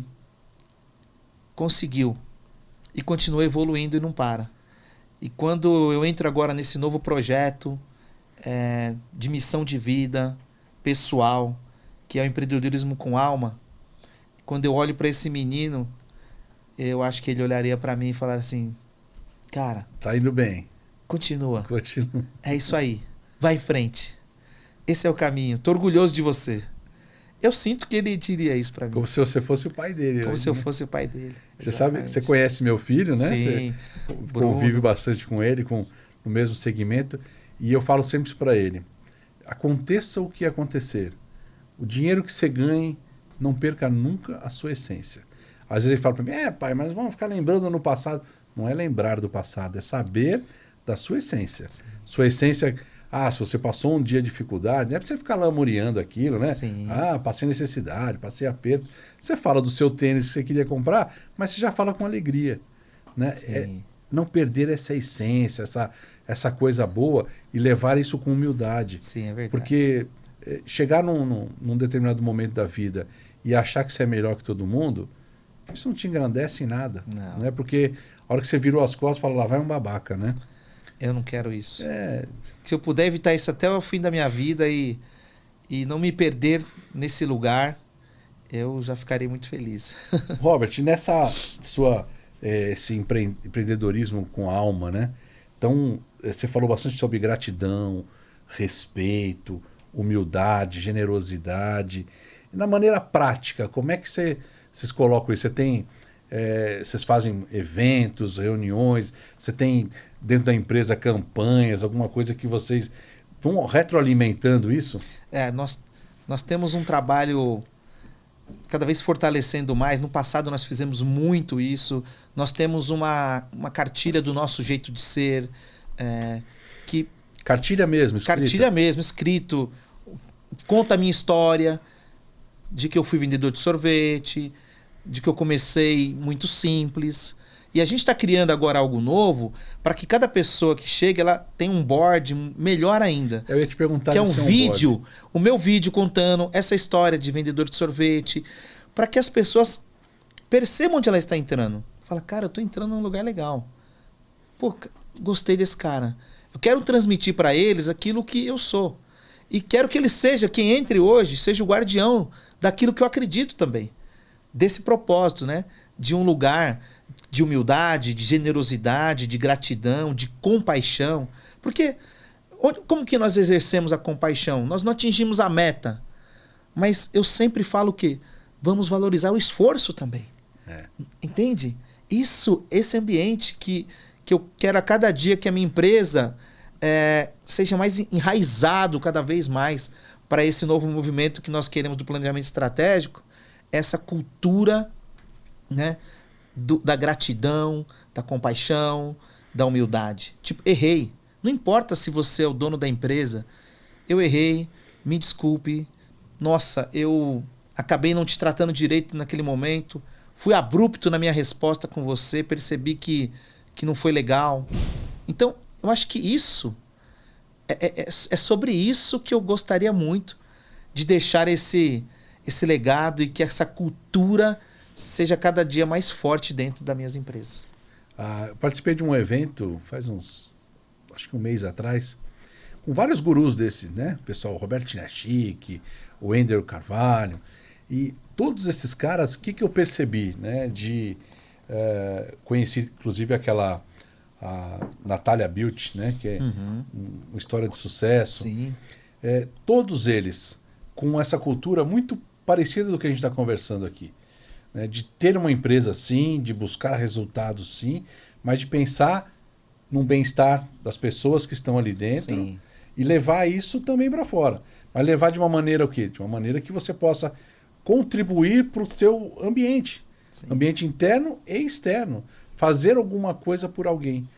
conseguiu. E continua evoluindo e não para. E quando eu entro agora nesse novo projeto de missão de vida, pessoal, que é o empreendedorismo com alma, quando eu olho para esse menino, eu acho que ele olharia para mim e falaria assim, cara... Tá indo bem. Continua. Continua. É isso aí. Vai em frente. Esse é o caminho. Tô orgulhoso de você. Eu sinto que ele diria isso para mim. Como se você fosse o pai dele. Como hoje, se eu né? fosse o pai dele. Você sabe, você conhece meu filho, né? Sim. Você convive bastante com ele, no mesmo segmento. E eu falo sempre isso para ele. Aconteça o que acontecer. O dinheiro que você ganhe, não perca nunca a sua essência. Às vezes ele fala para mim, pai, mas vamos ficar lembrando no passado. Não é lembrar do passado, é saber da sua essência. Sim. Sua essência... se você passou um dia de dificuldade, não é para você ficar lamuriando aquilo, né? Sim. Passei necessidade, passei aperto. Você fala do seu tênis que você queria comprar, mas você já fala com alegria, né? Não perder essa essência, essa coisa boa e levar isso com humildade. Sim, é verdade. Porque chegar num determinado momento da vida e achar que você é melhor que todo mundo, isso não te engrandece em nada. Não. Né? Porque a hora que você virou as costas, fala, lá vai um babaca, né? Eu não quero isso. Se eu puder evitar isso até o fim da minha vida e não me perder nesse lugar, eu já ficarei muito feliz. Robert, nessa esse empreendedorismo com alma, né? Então, você falou bastante sobre gratidão, respeito, humildade, generosidade. E na maneira prática, como é que vocês colocam isso? Vocês fazem eventos, reuniões, você tem dentro da empresa campanhas, alguma coisa que vocês vão retroalimentando isso? Nós temos um trabalho cada vez fortalecendo mais. No passado nós fizemos muito isso. Nós temos uma cartilha do nosso jeito de ser. Cartilha mesmo, escrita? Cartilha mesmo, escrito. Conta a minha história, de que eu fui vendedor de sorvete, de que eu comecei muito simples. E a gente está criando agora algo novo para que cada pessoa que chega, ela tenha um board melhor ainda. Eu ia te perguntar que é um vídeo, o meu vídeo contando essa história de vendedor de sorvete, para que as pessoas percebam onde ela está entrando. Fala, cara, eu estou entrando num lugar legal. Pô, gostei desse cara. Eu quero transmitir para eles aquilo que eu sou. E quero que ele seja, quem entre hoje, seja o guardião daquilo que eu acredito também. Desse propósito, né? De um lugar de humildade, de generosidade, de gratidão, de compaixão. Porque como que nós exercemos a compaixão? Nós não atingimos a meta. Mas eu sempre falo que vamos valorizar o esforço também. Entende? Esse ambiente que eu quero a cada dia que a minha empresa seja mais enraizado cada vez mais para esse novo movimento que nós queremos do planejamento estratégico, essa cultura, né, da gratidão, da compaixão, da humildade. Tipo, errei. Não importa se você é o dono da empresa. Eu errei, me desculpe. Nossa, eu acabei não te tratando direito naquele momento. Fui abrupto na minha resposta com você, percebi que não foi legal. Então, eu acho que isso é sobre isso que eu gostaria muito de deixar esse legado e que essa cultura seja cada dia mais forte dentro das minhas empresas. Eu participei de um evento faz acho que um mês atrás, com vários gurus desses, né? O pessoal, Roberto Chinachique, o Ender Carvalho, e todos esses caras, o que eu percebi, né? Conheci inclusive a Natália Built, né? Que é uma história de sucesso. Sim. Todos eles com essa cultura muito parecida do que a gente está conversando aqui, né? De ter uma empresa sim, de buscar resultados sim, mas de pensar no bem-estar das pessoas que estão ali dentro. Sim. E levar isso também para fora. Mas levar de uma maneira o quê? De uma maneira que você possa contribuir para o seu ambiente. Sim. Ambiente interno e externo. Fazer alguma coisa por alguém.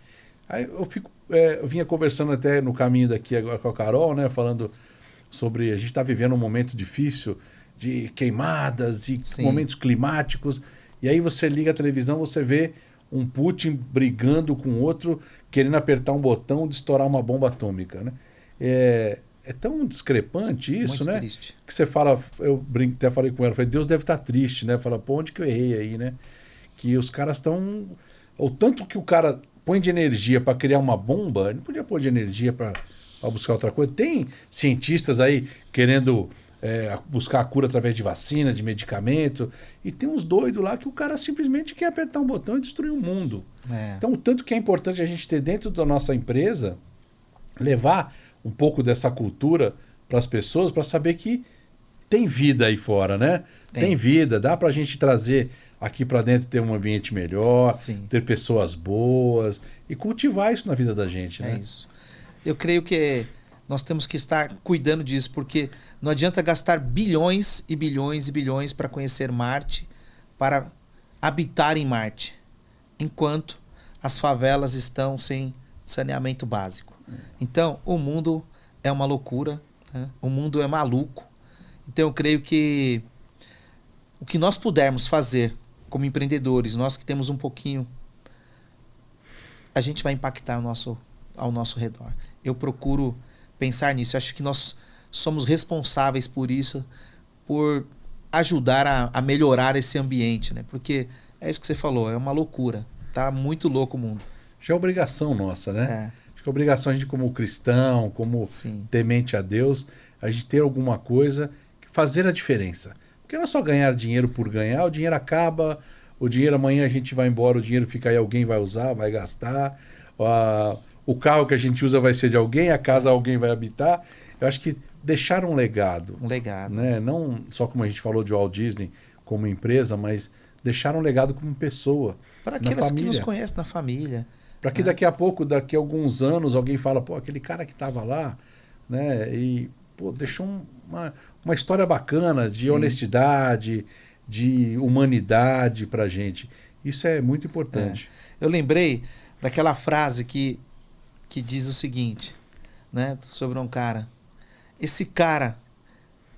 Aí eu vinha conversando até no caminho daqui agora com a Carol, né? Falando sobre a gente está vivendo um momento difícil de queimadas e Sim. momentos climáticos. E aí você liga a televisão, você vê um Putin brigando com outro, querendo apertar um botão de estourar uma bomba atômica, né? É tão discrepante isso, muito né? Triste. Que você fala, até falei com ela, falei, Deus deve estar triste, né? Fala, pô, onde que eu errei aí, né? Que os caras estão... O tanto que o cara põe de energia para criar uma bomba, ele não podia pôr de energia para buscar outra coisa. Tem cientistas aí querendo buscar a cura através de vacina, de medicamento, e tem uns doidos lá que o cara simplesmente quer apertar um botão e destruir o mundo. Então, o tanto que é importante a gente ter dentro da nossa empresa, levar um pouco dessa cultura para as pessoas, para saber que tem vida aí fora, né? Tem vida, dá para a gente trazer aqui para dentro, ter um ambiente melhor, Sim. ter pessoas boas e cultivar isso na vida da gente, né? É isso. Eu creio que nós temos que estar cuidando disso, porque não adianta gastar bilhões e bilhões e bilhões para conhecer Marte, para habitar em Marte, enquanto as favelas estão sem saneamento básico. Então, o mundo é uma loucura, né? O mundo é maluco. Então, eu creio que o que nós pudermos fazer como empreendedores, nós que temos um pouquinho, a gente vai impactar ao nosso redor. Eu procuro pensar nisso. Eu acho que nós somos responsáveis por isso, por ajudar a melhorar esse ambiente, né? Porque é isso que você falou, é uma loucura. Tá muito louco o mundo. Já é obrigação nossa, né? Acho que é obrigação a gente como cristão, como Sim. temente a Deus, a gente ter alguma coisa, fazer a diferença. Porque não é só ganhar dinheiro por ganhar, o dinheiro acaba, o dinheiro amanhã a gente vai embora, o dinheiro fica aí, alguém vai usar, vai gastar, o carro que a gente usa vai ser de alguém, a casa alguém vai habitar. Eu acho que deixar um legado. Um legado. Né? Não só como a gente falou de Walt Disney como empresa, mas deixar um legado como pessoa. Para aqueles que nos conhecem na família. Para que daqui a pouco, daqui a alguns anos, alguém fala, pô, aquele cara que estava lá, né? E pô, deixou uma história bacana de Sim. honestidade, de humanidade pra gente. Isso é muito importante. Eu lembrei daquela frase que diz o seguinte, né? Sobre um cara. Esse cara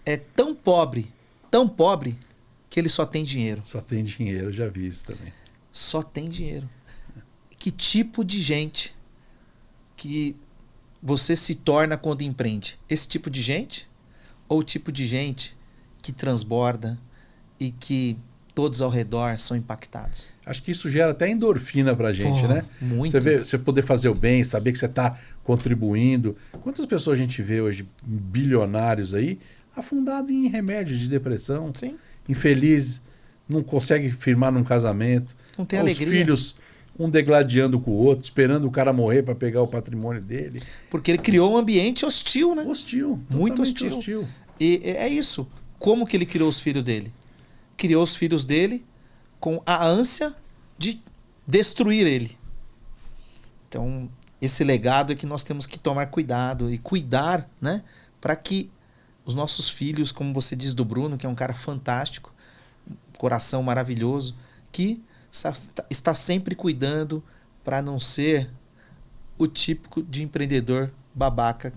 é tão pobre, que ele só tem dinheiro. Só tem dinheiro, eu já vi isso também. Só tem dinheiro. Que tipo de gente que você se torna quando empreende? Esse tipo de gente? Ou o tipo de gente que transborda e que todos ao redor são impactados? Acho que isso gera até endorfina pra gente, né? Muito. Você poder fazer o bem, saber que você está contribuindo. Quantas pessoas a gente vê hoje, bilionários aí, afundado em remédios de depressão, Sim. infeliz, não consegue firmar num casamento. Não tem alegria. Os filhos, um degladiando com o outro, esperando o cara morrer para pegar o patrimônio dele. Porque ele criou um ambiente hostil, né? Hostil. Muito hostil. E é isso. Como que ele criou os filhos dele? Criou os filhos dele com a ânsia de destruir ele. Então, esse legado é que nós temos que tomar cuidado e cuidar, né? Para que os nossos filhos, como você diz do Bruno, que é um cara fantástico, coração maravilhoso, que está sempre cuidando para não ser o típico de empreendedor babaca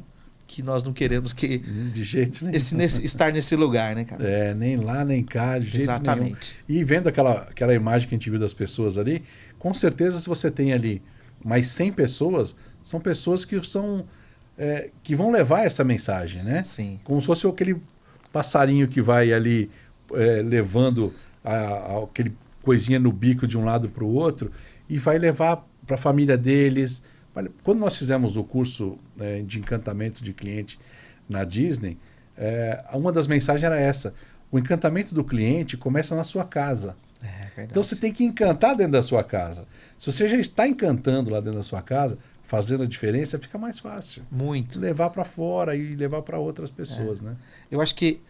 que nós não queremos que de jeito nenhum. Estar nesse lugar, né, cara? Nem lá, nem cá, de jeito Exatamente. nenhum. E vendo aquela imagem que a gente viu das pessoas ali, com certeza se você tem ali mais 100 pessoas, são pessoas que que vão levar essa mensagem, né? Sim. Como se fosse aquele passarinho que vai ali levando aquele coisinha no bico de um lado para o outro e vai levar para a família deles. Quando nós fizemos o curso de encantamento de cliente na Disney, uma das mensagens era essa: o encantamento do cliente começa na sua casa. Então você tem que encantar dentro da sua casa. Se você já está encantando lá dentro da sua casa, fazendo a diferença, fica mais fácil. Muito. Levar para fora e levar para outras pessoas, né? Eu acho que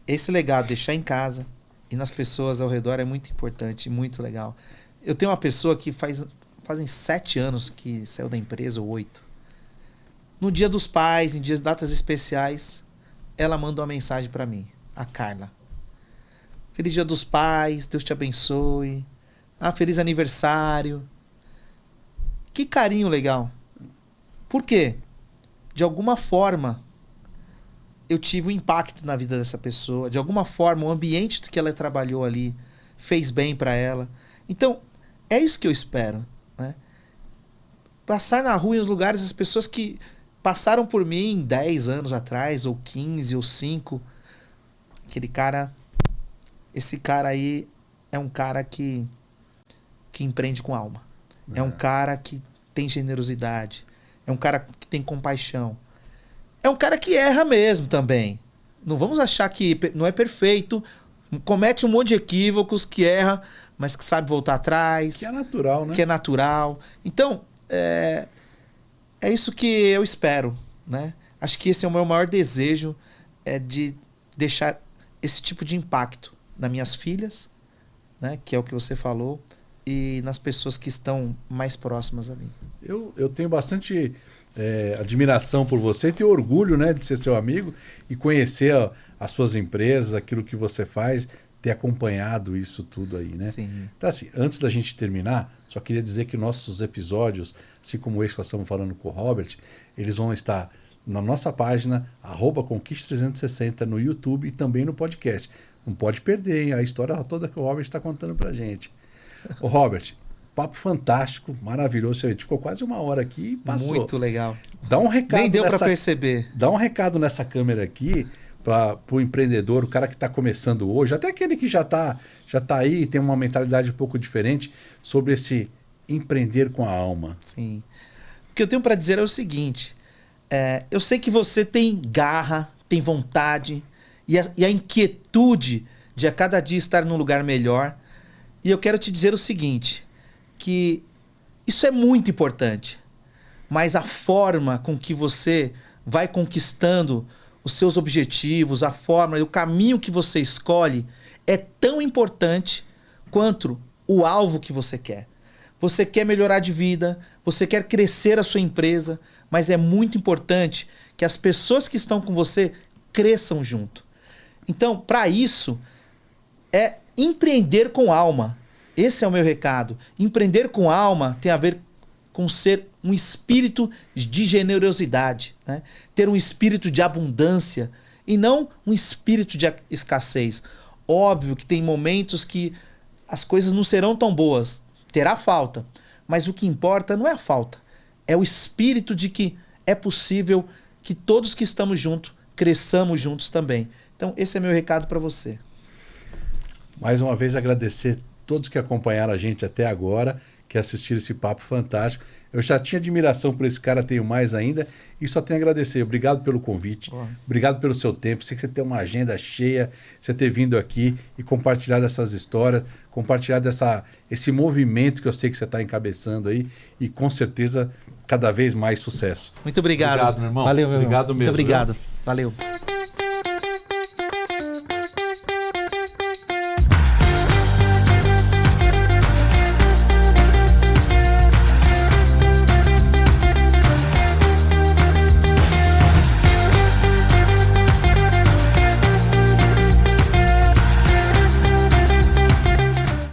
esse legado, deixar em casa e nas pessoas ao redor, é muito importante, muito legal. Eu tenho uma pessoa que fazem 7 anos que saiu da empresa, ou 8. No dia dos pais, em datas especiais, ela manda uma mensagem para mim, a Carla. Feliz Dia dos Pais, Deus te abençoe. Feliz aniversário. Que carinho legal. Por quê? De alguma forma, eu tive um impacto na vida dessa pessoa. De alguma forma, o ambiente que ela trabalhou ali fez bem para ela. Então, é isso que eu espero, né? Passar na rua, nos lugares, as pessoas que passaram por mim 10 anos atrás, ou 15, ou 5. Esse cara aí é um cara que empreende com alma. É um cara que tem generosidade. É um cara que tem compaixão. É um cara que erra mesmo também. Não vamos achar que não é perfeito. Comete um monte de equívocos, que erra, mas que sabe voltar atrás. Que é natural, né? Que é natural. Então, é isso que eu espero, né? Acho que esse é o meu maior desejo, de deixar esse tipo de impacto nas minhas filhas, né? Que é o que você falou, e nas pessoas que estão mais próximas a mim. Eu tenho bastante admiração por você e tenho orgulho, né, de ser seu amigo e conhecer as suas empresas, aquilo que você faz, ter acompanhado isso tudo aí, né? Sim. Então, assim, antes da gente terminar, só queria dizer que nossos episódios, assim como esse que nós estamos falando com o Robert, eles vão estar na nossa página, @Conquiste360 no YouTube e também no podcast. Não pode perder, hein, a história toda que o Robert está contando pra gente. Ô Robert, papo fantástico, maravilhoso. Você ficou quase 1 hora aqui e passou. Muito legal. Dá um recado. Nem deu para perceber. Dá um recado nessa câmera aqui para o empreendedor, o cara que está começando hoje, até aquele que já tá aí, tem uma mentalidade um pouco diferente, sobre esse empreender com a alma. Sim. O que eu tenho para dizer é o seguinte: eu sei que você tem garra, tem vontade e a inquietude de a cada dia estar num lugar melhor. E eu quero te dizer o seguinte, que isso é muito importante, mas a forma com que você vai conquistando os seus objetivos, a forma e o caminho que você escolhe é tão importante quanto o alvo que você quer. Você quer melhorar de vida, você quer crescer a sua empresa, mas é muito importante que as pessoas que estão com você cresçam junto. Então, para isso, é empreender com alma. Esse é o meu recado. Empreender com alma tem a ver com ser um espírito de generosidade, né? Ter um espírito de abundância e não um espírito de escassez. Óbvio que tem momentos que as coisas não serão tão boas, terá falta, mas o que importa não é a falta, é o espírito de que é possível que todos que estamos juntos cresçamos juntos também. Então esse é meu recado para você. Mais uma vez agradecer todos que acompanharam a gente até agora, que assistiram esse papo fantástico. Eu já tinha admiração por esse cara, tenho mais ainda, e só tenho a agradecer. Obrigado pelo convite, obrigado pelo seu tempo. Sei que você tem uma agenda cheia, você ter vindo aqui e compartilhado essas histórias, compartilhado esse movimento que eu sei que você está encabeçando aí, e com certeza cada vez mais sucesso. Muito obrigado. Obrigado, meu irmão. Valeu, meu obrigado irmão. mesmo. Muito obrigado. Viu? Valeu.